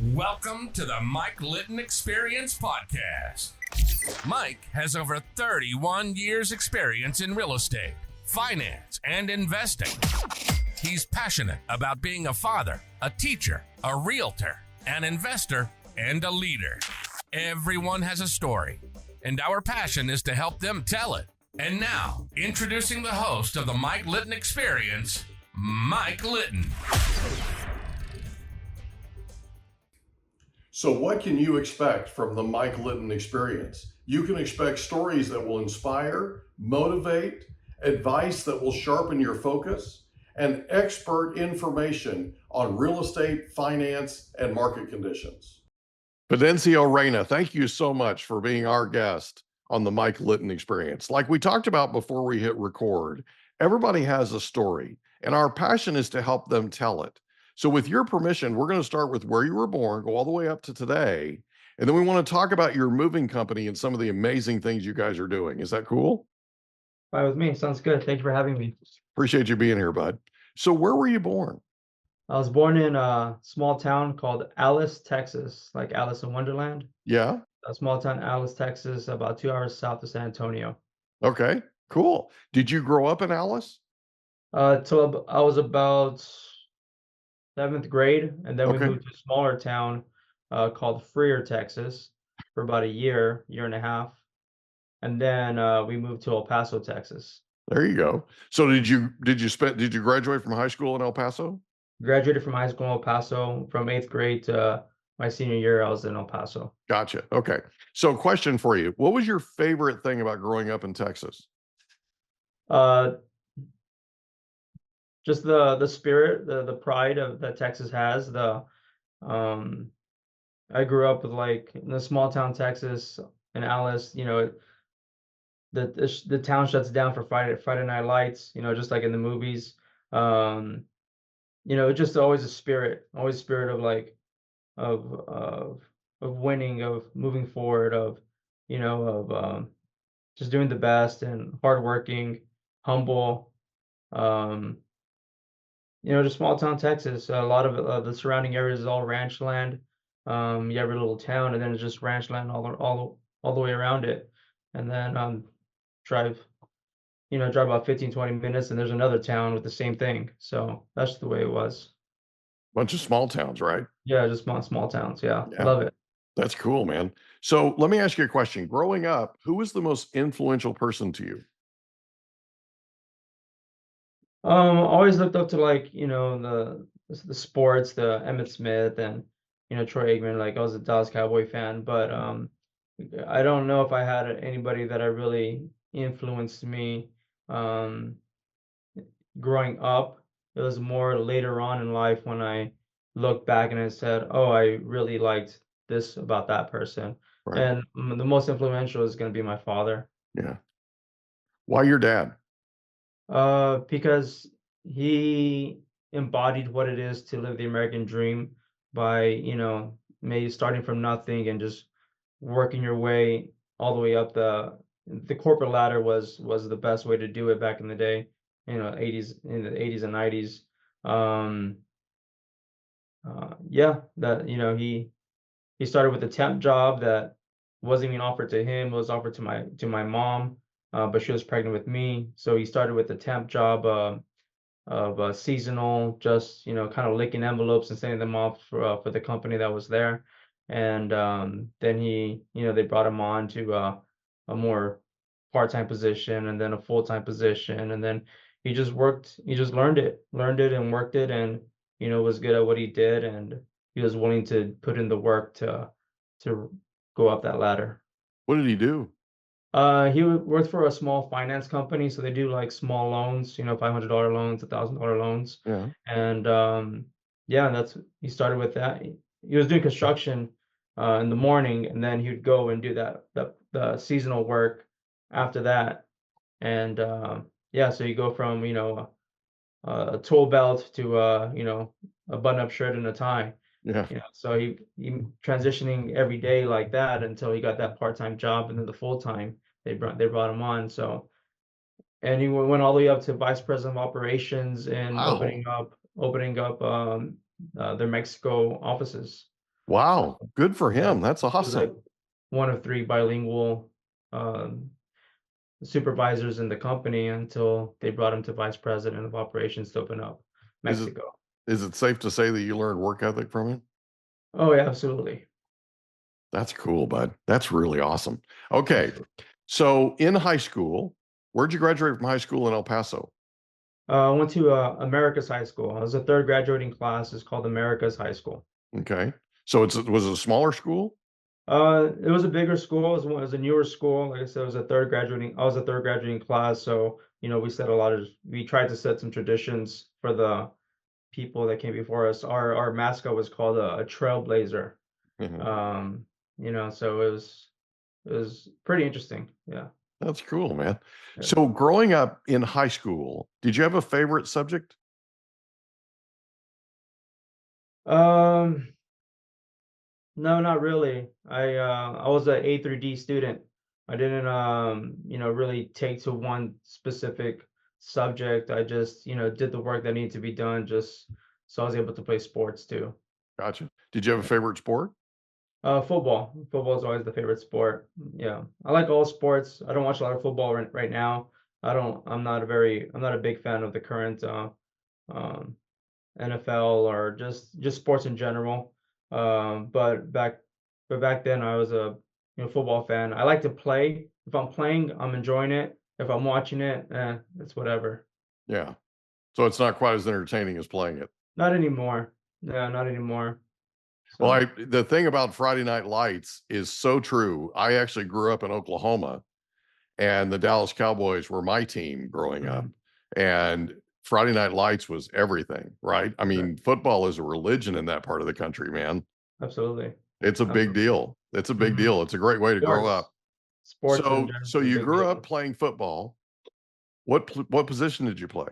Welcome to the Mike Litton Experience Podcast. Mike has over 31 years experience in real estate, finance, and investing. He's passionate about being a father, a teacher, a realtor, an investor, and a leader. Everyone has a story, and our passion is to help them tell it. And now, introducing the host of the Mike Litton Experience, Mike Litton. So what can you expect from the Mike Litton Experience? You can expect stories that will inspire, motivate, advice that will sharpen your focus, and expert information on real estate, finance, and market conditions. Fidencio Reyna, thank you so much for being our guest on the Mike Litton Experience. Like we talked about before we hit record, everybody has a story, and our passion is to help them tell it. So with your permission, we're going to start with where you were born, go all the way up to today, and then we want to talk about your moving company and some of the amazing things you guys are doing. Is that cool? Fine with me. Sounds good. Thank you for having me. Appreciate you being here, bud. So where were you born? I was born in a small town called Alice, Texas, like Alice in Wonderland. Yeah. A small town, Alice, Texas, about 2 hours south of San Antonio. Okay, cool. Did you grow up in Alice? Till I was about 7th grade, and then we Okay. moved to a smaller town called Freer, Texas, for about a year and a half, and then we moved to El Paso, Texas. There you go. So did you graduate from high school in El Paso? Graduated from high school in El Paso. From 8th grade to my senior year, I was in El Paso. Gotcha. Okay. So question for you. What was your favorite thing about growing up in Texas? Just the spirit, the pride that Texas has. I grew up with, like, in a small town Texas in Alice. The town shuts down for Friday night lights. Just like in the movies. Just always a spirit, of like of winning, of moving forward, of just doing the best and hardworking, humble. Just small town Texas. A lot of the surrounding areas is all ranch land. You have your little town, and then it's just ranch land all the way around it. And then drive about 15-20 minutes, and there's another town with the same thing. So that's the way it was. Bunch of small towns, right? Yeah, just small towns. Yeah, Yeah. love it. That's cool, man. So let me ask you a question. Growing up, who was the most influential person to you? Always looked up to, like, the sports, the Emmitt Smith and Troy Aikman. Like, I was a Dallas Cowboy fan, but I don't know if I had anybody that I really influenced me growing up. It was more later on in life when I looked back and I said, "Oh, I really liked this about that person." Right. And the most influential is going to be my father. Yeah. Why your dad? Because he embodied what it is to live the American dream by, maybe starting from nothing and just working your way all the way up the corporate ladder was the best way to do it back in the day, 80s, in the 80s and 90s. Yeah, that, he started with a temp job that wasn't even offered to him. It was offered to my mom, but she was pregnant with me. So he started with a temp job of seasonal, just kind of licking envelopes and sending them off for the company that was there. And then they brought him on to a more part-time position, and then a full-time position, and then he just worked. He just learned it and worked it, and was good at what he did, and he was willing to put in the work to go up that ladder. What did he do? He worked for a small finance company, so they do like small loans, $500 loans, $1,000 loans. Yeah. And yeah, he started with that. He was doing construction in the morning, and then he would go and do the seasonal work after that. And yeah, so you go from a tool belt to a button-up shirt and a tie. Yeah. So he transitioning every day like that until he got that part-time job, and then the full-time they brought him on. So, and he went all the way up to vice president of operations and Wow. opening up their Mexico offices. Wow. Good for Yeah, him. That's he was like awesome. one of three bilingual um, supervisors in the company until they brought him to vice president of operations to open up Is it Mexico. is it safe to say that you learned work ethic from him? Oh yeah, absolutely. That's cool, bud. That's really awesome. Okay. Absolutely. So in high school, where'd you graduate from high school in El Paso? I went to America's High School. I was a third graduating class. It's called America's High School. Okay. So was it a smaller school? It was a bigger school. It was a newer school. Like I said, it was a third graduating. I was a third graduating class, so we tried to set some traditions for the people that came before us. Our mascot was called a trailblazer. Mhm. Um, so it was pretty interesting. Yeah. That's cool, man. Yeah. So growing up in high school, did you have a favorite subject? Um, no, not really. I was a A through D student. I didn't really take to one specific subject. I just, did the work that needed to be done just so I was able to play sports too. Gotcha. Did you have a favorite sport? Football. Football is always the favorite sport. Yeah. I like all sports. I don't watch a lot of football right now. I'm not a big fan of the current um NFL or just sports in general. But back then I was a football fan. I like to play. If I'm playing, I'm enjoying it. If I'm watching it, it's whatever. Yeah. So it's not quite as entertaining as playing it. Not anymore. Yeah, not anymore. Well, So the thing about Friday Night Lights is so true. I actually grew up in Oklahoma, and the Dallas Cowboys were my team growing up. mhm, And Friday Night Lights was everything, right? I right. mean, football is a religion in that part of the country, man. Absolutely. It's a big Absolutely. deal. It's a big Mhm. deal. It's a great way to grow Sports. up. Sports in general So is a you big grew up deal. playing football. What position did you play?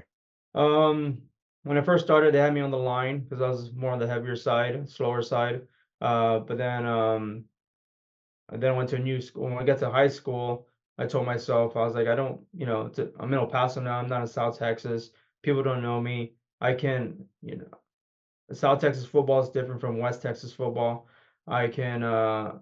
Um, when I first started, they had me on the line because I was more on the heavier side, slower side. But then And then I went to a new school. When I got to high school, I told myself, I was like, I don't, I'm in El Paso now. I'm not in South Texas. People don't know me. I can, South Texas football is different from West Texas football. I can, uh,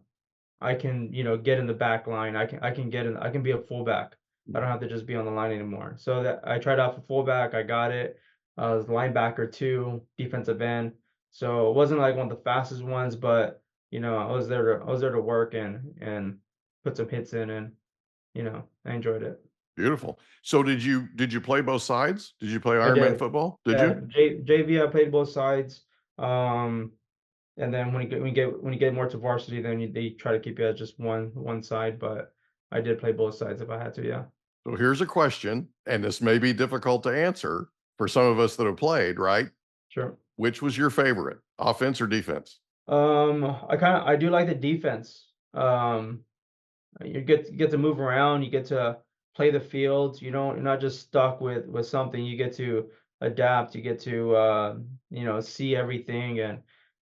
I can, get in the back line. I can get in. I can be a fullback. I don't have to just be on the line anymore. So that I tried out for fullback. I got it. I was linebacker too, defensive end. So it wasn't like one of the fastest ones, but I was there to work and put some hits in, and I enjoyed it. Beautiful. So did you play both sides? Did you play I Ironman did. football? Did Yeah, you? JV. I played both sides. Um, and then when you get more to varsity, then they try to keep you at just one side. But I did play both sides if I had to. Yeah, So here's a question, and this may be difficult to answer for some of us that have played, right? sure. Which was your favorite, offense or defense? I do like the defense. You get to move around. You get to play the field. You're not just stuck with something. You get to adapt. You get to see everything. And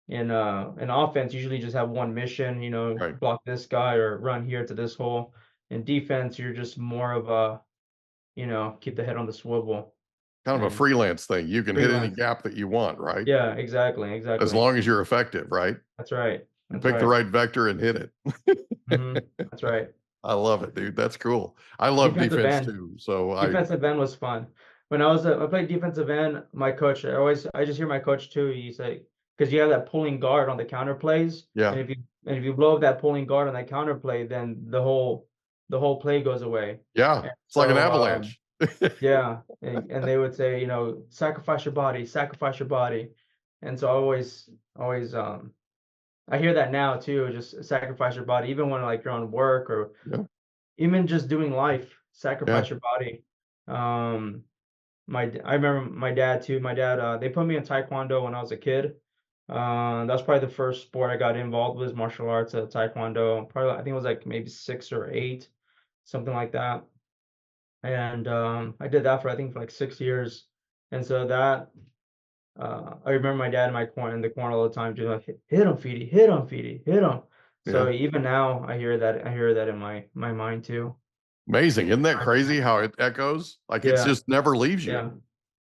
in offense, usually just have one mission. Right. Block this guy or run here to this hole. In defense, you're just more of a keep the head on the swivel Kind of a and freelance thing. You can hit any freelance. gap that you want, right? Yeah, exactly, As exactly. long as you're effective, right? That's right. You That's pick the right. right vector and hit Hmm. it. That's right. I love it, dude. That's cool. I love Defensive defense end. too. So Defensive end was fun. I played defensive end, my coach, I just hear my coach too. He's like, because you have that pulling guard on the counter plays, yeah, and if you blow up that pulling guard on that counter play, then the whole play goes away. yeah. And It's like an so avalanche. yeah, and they would say, sacrifice your body. And so I always I hear that now too, just sacrifice your body, even when like you're on work or Yeah, even just doing life, yeah. sacrifice your body. Um, I remember my dad too. My dad, they put me in taekwondo when I was a kid. That's probably the first sport I got involved with, martial arts, taekwondo. Probably I think it was like maybe 6 or 8, something like that. And I did that for I think for like 6 years. And so that I remember my dad in the corner all the time, just like hit him, Feedy, hit him, Feedy, hit him. Yeah. So even now I hear that in my mind too. Amazing. Isn't that crazy how it echoes? Like it's Yeah, just never leaves you. yeah.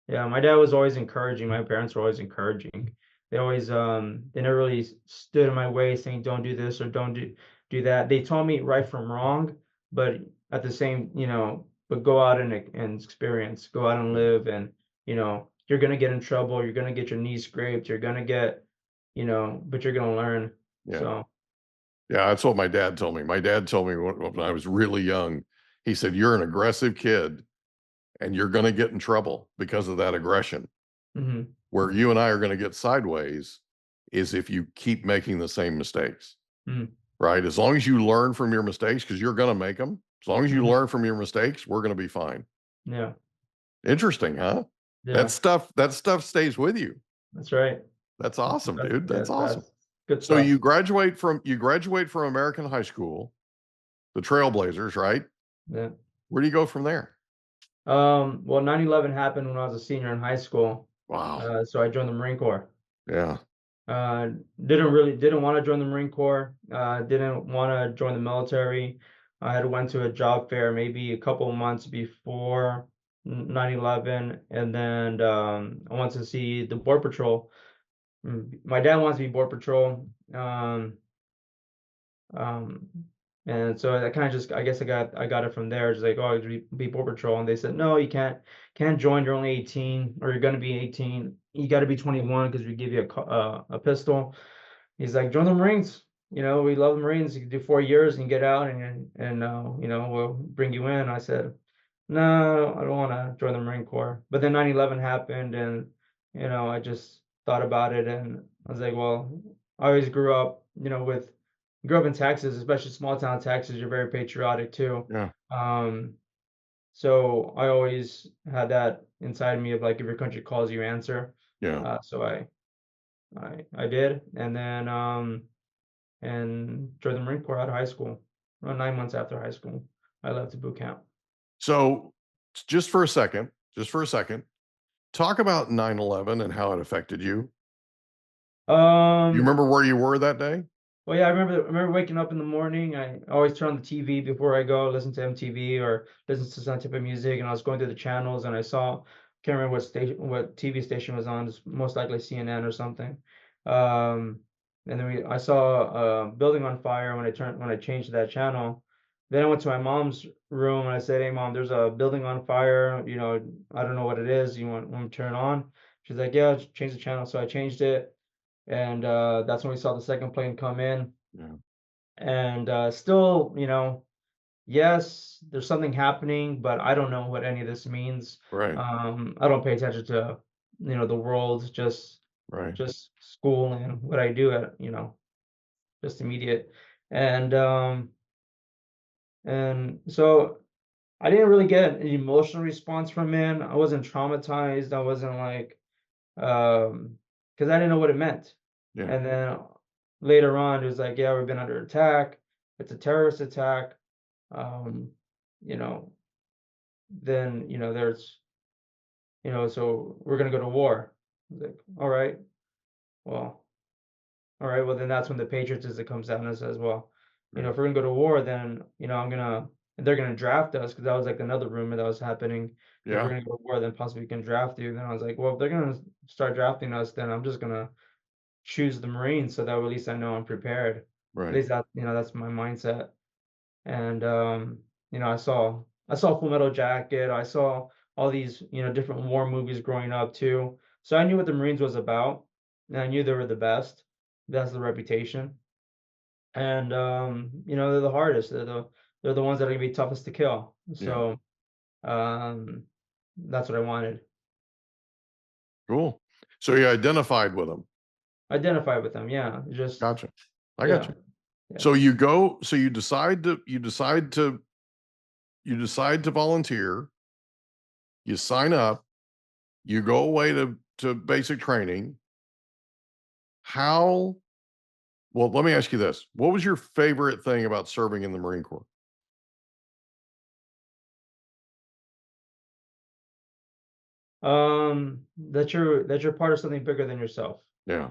Yeah, my dad was always encouraging. My parents were always encouraging. They always they never really stood in my way saying don't do this or don't do that. They told me right from wrong, but at the same, but go out and experience, go out and Yeah. live, and you're gonna get in trouble, you're gonna get your knees scraped, you're gonna get, but you're gonna learn. Yeah. So Yeah, that's what my dad told me. My dad told me when I was really young, he said, "You're an aggressive kid and you're going to get in trouble because of that aggression. mhm, Where you and I are going to get sideways is if you keep making the same mistakes, mhm, right? As long as you learn from your mistakes, because you're going to make them, as long as you mhm, learn from your mistakes, we're going to be fine." yeah, Interesting, huh? yeah, That stuff stays with you. that's right. That's awesome, dude. Yeah, That's awesome. that's good So stuff. you graduate from American high school, the Trailblazers, right? Yeah. Where do you go from there? Well, 9/11 happened when I was a senior in high school, Wow. so I joined the Marine Corps. Yeah. Uh, didn't want to join the Marine Corps. Didn't want to join the military. I had went to a job fair maybe a couple of months before 9/11, and then I went to see the Border Patrol. My dad wants to be Border Patrol. Um, and so I kind of just, I guess I got it from there. Just like, oh, be Border Patrol, and they said, no, you can't join. You're only 18, or you're gonna be 18. You got to be 21 because we give you a pistol. He's like, join the Marines. We love the Marines. You can do 4 years and get out, and we'll bring you in. I said, no, I don't want to join the Marine Corps. But then 9/11 happened, and I just thought about it, and I was like, well, I always grew up in Texas, especially small town Texas. You're very patriotic too. Yeah. Um, so I always had that inside me of like, if your country calls you, answer. Yeah. So I did, and then and joined the Marine Corps out of high school. Around 9 months after high school, I left to boot camp. So just for a second, talk about 9/11 and how it affected you. You Um, remember where you were that day? well, yeah, I remember waking up in the morning. I always turn on the TV before I go, listen to MTV or listen to some type of music. And I was going through the channels, and can't remember what TV station was on. It's most likely CNN or something. Um, and then I saw a building on fire when I changed to that channel. Then I went to my mom's room and I said, "Hey, mom, there's a building on fire. I don't know what it is. You want me to turn it on?" She's like, "Yeah, just change the channel." So I changed it, and that's when we saw the second plane come in. Yeah. And still, yes, there's something happening, but I don't know what any of this means. Right. I don't pay attention to the world, Right. just school and what I do at just immediate. And um and so I didn't really get an emotional response from it. I wasn't traumatized. I wasn't like, because I didn't know what it meant. Yeah. And then later on, it was like, yeah, we've been under attack. It's a terrorist attack. Um, you know, then so we're gonna go to war. I was like, well, all right, well then that's when the patriotism comes out and says, well, Yeah. if we're gonna go to war, then they're gonna draft us, because that was like another rumor that was happening. If we're Yeah. gonna go to war, then possibly we can draft you. Then I was like, well, if they're gonna start drafting us, then I'm just gonna choose the Marines, so that at least I know I'm prepared. At Right. least that's my mindset. And I saw Full Metal Jacket. I saw all these different war movies growing up too. So I knew what the Marines was about, and I knew they were the best. That's the reputation. And they're the hardest. They're the ones that are gonna be toughest to kill. Yeah. So um, that's what I wanted. Cool. So you identified with them. Identify with them. Yeah, just Gotcha. I got yeah, you. yeah. So you decide to volunteer, you sign up, you go away to basic training. How Well, let me ask you this. What was your favorite thing about serving in the Marine Corps? That you're part of something bigger than yourself. Yeah.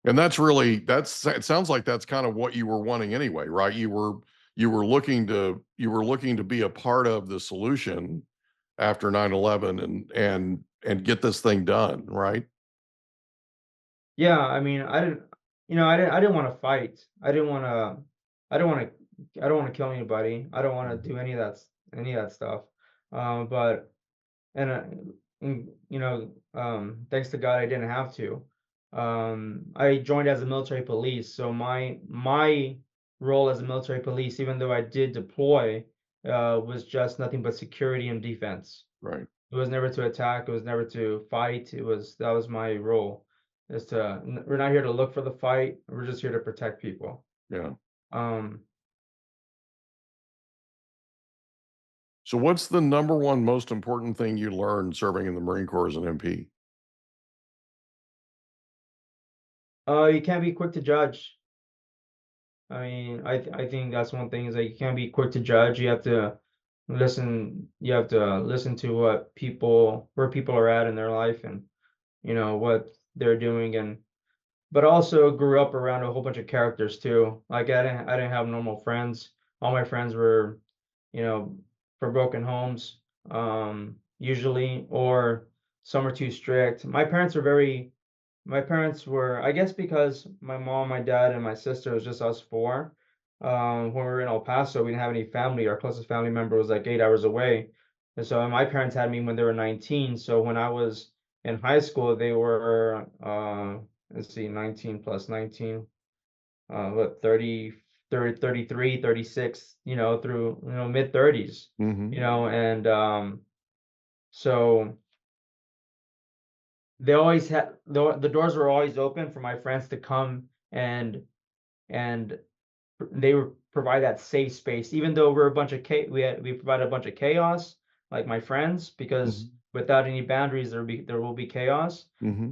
And that's really it sounds like that's kind of what you were wanting anyway, right? You were looking to be a part of the solution after 9/11 and get this thing done, right? Yeah, I mean, I didn't want to fight. I don't want to, I don't want to kill anybody. I don't want to do any of that stuff. But and, thanks to God, I didn't have to. I joined as a military police, so my role as a military police, even though I did deploy, was just nothing but security and defense. Right. It was never to attack. It was never to fight. That was my role. We're not here to look for the fight. We're just here to protect people. Yeah. Um, So what's the number one most important thing you learned serving in the Marine Corps as an MP? you can't be quick to judge. I mean, I think that's one thing is that you can't be quick to judge. You have to listen. You have to listen to where people are at in their life, and what they're doing, and but also grew up around a whole bunch of characters too. Like I didn't have normal friends. All my friends were, you know, for broken homes, usually, or some were too strict. My parents were, I guess because my mom, my dad, and my sister was just us four. When we were in El Paso, we didn't have any family. Our closest family member was like 8 hours away. And so my parents had me when they were 19. So when I was in high school, they were, let's see, 19 plus 19, what, 33, 36, through, mid 30s, Mm-hmm. and so they always had the doors were always open for my friends to come and they would provide that safe space, even though we're a bunch of we provided a bunch of chaos, like my friends, because without any boundaries, there will be chaos. Mm-hmm.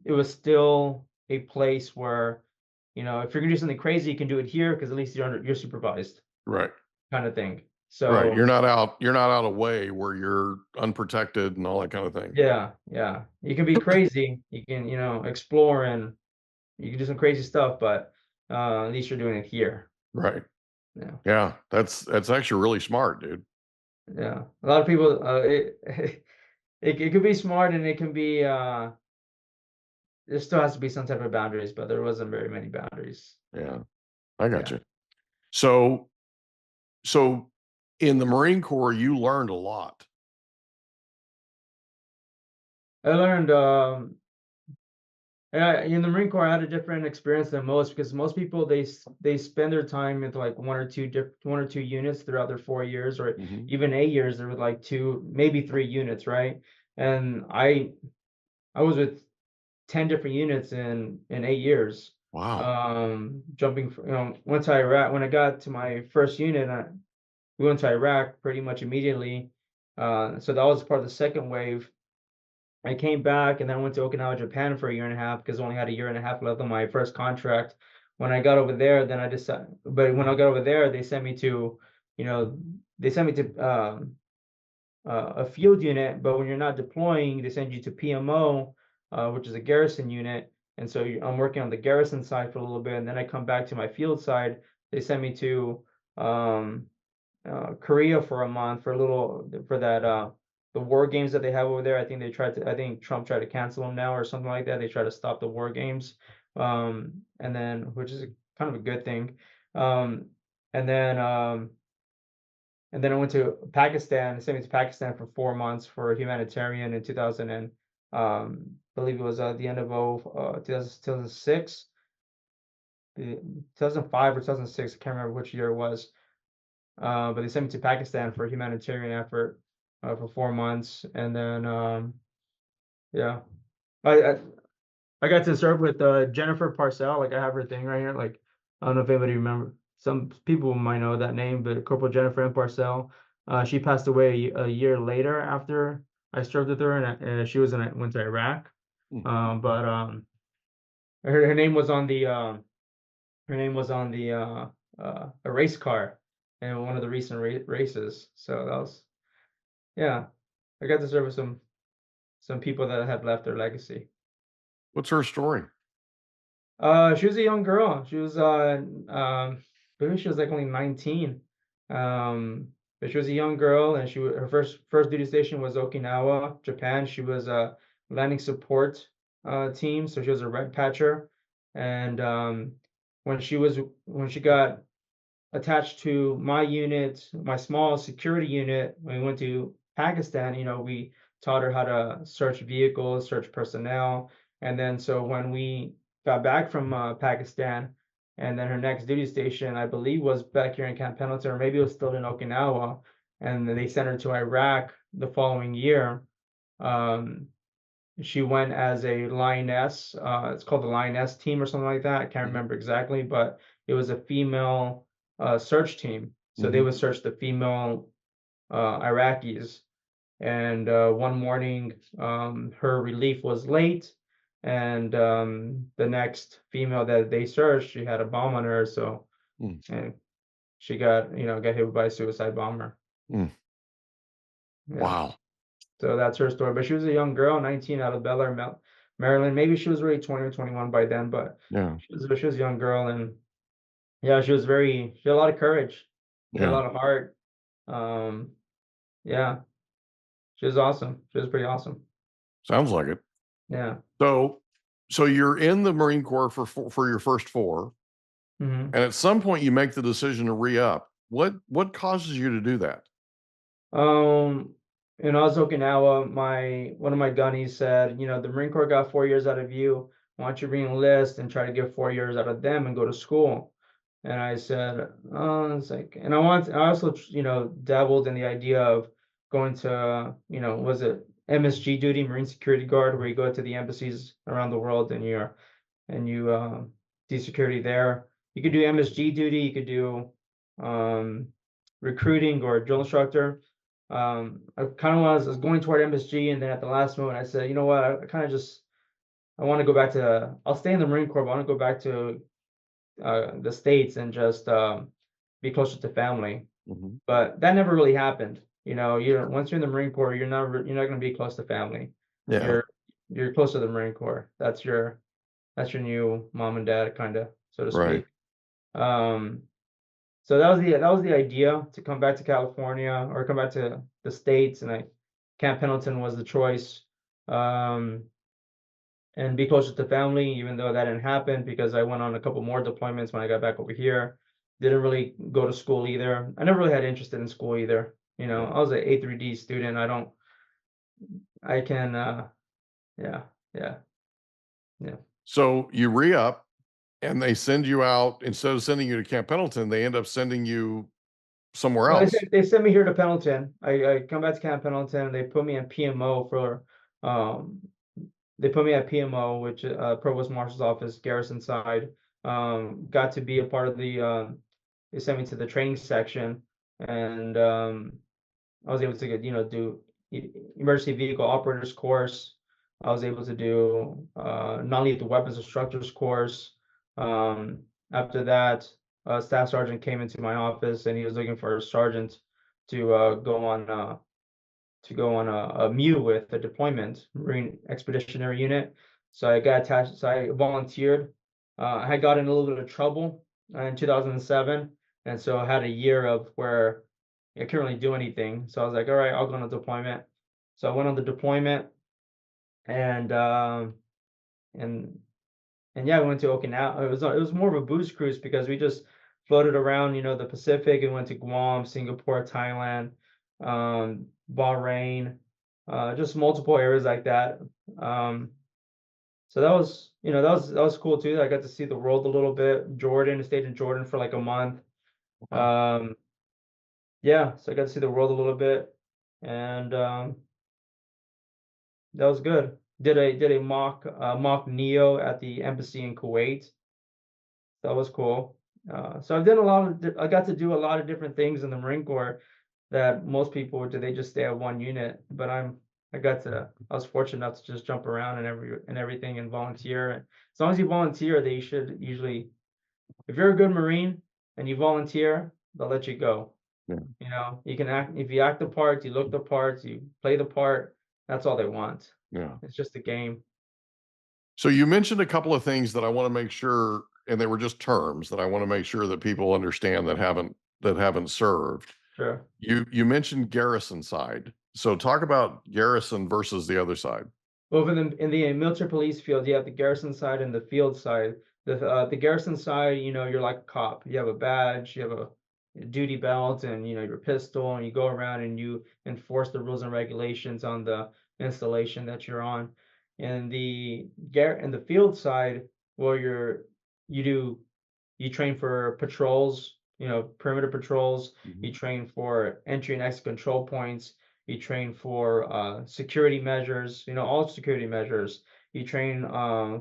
It was still a place where, if you're gonna do something crazy, you can do it here because at least you're supervised, Right. kind of thing. Right. So You're not out of way where you're unprotected and all that kind of thing. yeah, you can be crazy, you can, explore, and you can do some crazy stuff, but at least you're doing it here. Right. Yeah, Yeah. That's actually really smart, dude. yeah. A lot of people, it could be smart, and it can be there still has to be some type of boundaries, but there wasn't very many boundaries. Yeah. I got Yeah. you. So, so in the Marine Corps, you learned a lot. I learned in the Marine Corps, I had a different experience than most because most people they spend their time with like one or two units throughout their 4 years, or Mm-hmm. even 8 years. There were like two, maybe three units, right? And I was with 10 different units in 8 years. Wow. Jumping from, went to Iraq. When I got to my first unit, we went to Iraq pretty much immediately. So that was part of the second wave. I came back and then went to Okinawa, Japan for a year and a half because I only had a year and a half left on my first contract. When I got over there, then I decided, but when I got over there, they sent me to, you know, they sent me to a field unit, but when you're not deploying, they send you to PMO, which is a garrison unit. And so I'm working on the garrison side for a little bit, and then I come back to my field side. They send me to um, Korea for a month for that the war games that they have over there. I think Trump tried to cancel them now or something like that. They try to stop the war games, and then which is kind of a good thing. Um, and then um, and then I went to Pakistan. They sent me to Pakistan for 4 months for humanitarian in 2000 and believe it was at the end of 2006, 2005 or 2006. I can't remember which year it was. But they sent me to Pakistan for a humanitarian effort for 4 months, and then yeah, I, I I got to serve with Jennifer Parcell. Like I have her thing right here. Like I don't know if anybody remember. Some people might know that name, but Corporal Jennifer M. Parcell. She passed away a year later after I served with her, and she went to Iraq. But her name was on the a race car in one of the recent races. So that was, yeah, I got to serve with some people that have left their legacy. What's her story? She was a young girl. She was maybe she was like only 19. Um But she was a young girl, and her first duty station was Okinawa, Japan. She was a landing support team, so she was a red patcher. And when she got attached to my unit, my small security unit, when we went to Pakistan, we taught her how to search vehicles, search personnel. And then so when we got back from Pakistan, and then her next duty station, I believe, was back here in Camp Pendleton, or maybe it was still in Okinawa, and then they sent her to Iraq the following year. Um, she went as a lioness. It's called the lioness team or something like that. I can't remember exactly, but it was a female search team. So they would search the female Iraqis. And one morning, her relief was late, and the next female that they searched, she had a bomb on her. So and she got hit by a suicide bomber. Mm. Yeah. Wow. So that's her story. But she was a young girl, 19, out of Bel Air, Maryland. Maybe she was already 20 or 21 by then, but Yeah. she was a young girl, and yeah, she had a lot of courage. She had a Yeah. lot of heart. Yeah, she was awesome. She was pretty awesome. Sounds like it. Yeah. So you're in the Marine Corps for your first 4, Mhm. and at some point you make the decision to re-up. What causes you to do that? In Okinawa, one of my gunnies said, the Marine Corps got 4 years out of you. Why don't you re-enlist and try to get 4 years out of them and go to school? And I said, oh, it's like, and I also, dabbled in the idea of going to, was it MSG duty, Marine Security Guard, where you go to the embassies around the world and you do security there. You could do MSG duty, you could do recruiting or drill instructor. I kind of was going toward MSG, and then at the last moment I said, you know what, I want to go back to, I'll stay in the Marine Corps, but I want to go back to the States and just be closer to family. But that never really happened. Once you're in the Marine Corps, you're not going to be close to family. Yeah. You're close to the Marine Corps. That's your new mom and dad, kind of, so to speak. Right. So that was the idea, to come back to California or come back to the States, and Camp Pendleton was the choice. And be closer to family, even though that didn't happen because I went on a couple more deployments when I got back over here. Didn't really go to school either. I never really had interest in school either. I was an A3D student. Yeah. So you re-up, and they send you out. Instead of sending you to Camp Pendleton, they end up sending you somewhere Well, else. they sent me here to Pendleton. I come back to Camp Pendleton. They put me in PMO They put me at PMO, which Provost Marshal's Office, Garrison Side. Got to be a part of they sent me to the training section, and I was able to get, do emergency vehicle operators course. I was able to do non-lethal weapons instructors course. After that, staff sergeant came into my office, and he was looking for a sergeant to go on a MU with, a deployment, Marine Expeditionary Unit. So I got attached, so I volunteered. I had gotten in a little bit of trouble in 2007, and so I had a year of where I couldn't really do anything. So I was like, all right, I'll go on a deployment. So I went on the deployment, and yeah, we went to Okinawa. It was more of a booze cruise because we just floated around, the Pacific, and went to Guam, Singapore, Thailand, Bahrain, just multiple areas like that. So that was cool too. I got to see the world a little bit. I stayed in Jordan for like a month. Yeah, so I got to see the world a little bit, and that was good. Did a mock NEO at the embassy in Kuwait. That was cool. So I got to do a lot of different things in the Marine Corps that most people would do. They just stay at one unit, but I was fortunate enough to just jump around and everything and volunteer. And as long as you volunteer, they should usually, if you're a good Marine and you volunteer, they'll let you go. Yeah. You can if you act the part, you look the part, you play the part, that's all they want. Yeah. It's just a game. So you mentioned a couple of things that I want to make sure, and they were just terms that I want to make sure that people understand that haven't served. Sure. You mentioned garrison side. So talk about garrison versus the other side. Well, in the military police field, you have the garrison side and the field side. The garrison side, you're like a cop. You have a badge, you have a duty belt, and your pistol, and you go around and you enforce the rules and regulations on the installation that you're on. And the field side, well, you train for patrols, perimeter patrols. You train for entry and exit control points. You train for security measures, all security measures. You train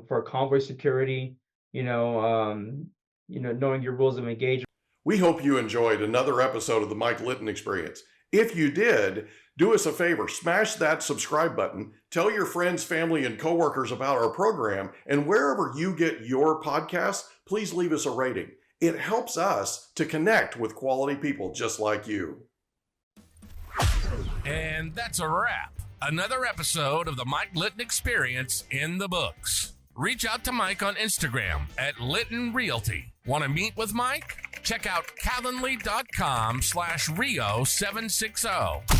for convoy security, knowing your rules of engagement. We hope you enjoyed another episode of the Mike Litton Experience. If you did, do us a favor, smash that subscribe button, tell your friends, family, and coworkers about our program, and wherever you get your podcasts, please leave us a rating. It helps us to connect with quality people just like you. And that's a wrap. Another episode of the Mike Litton Experience in the books. Reach out to Mike on Instagram at Litton Realty. Want to meet with Mike? Check out calendly.com/Rio760.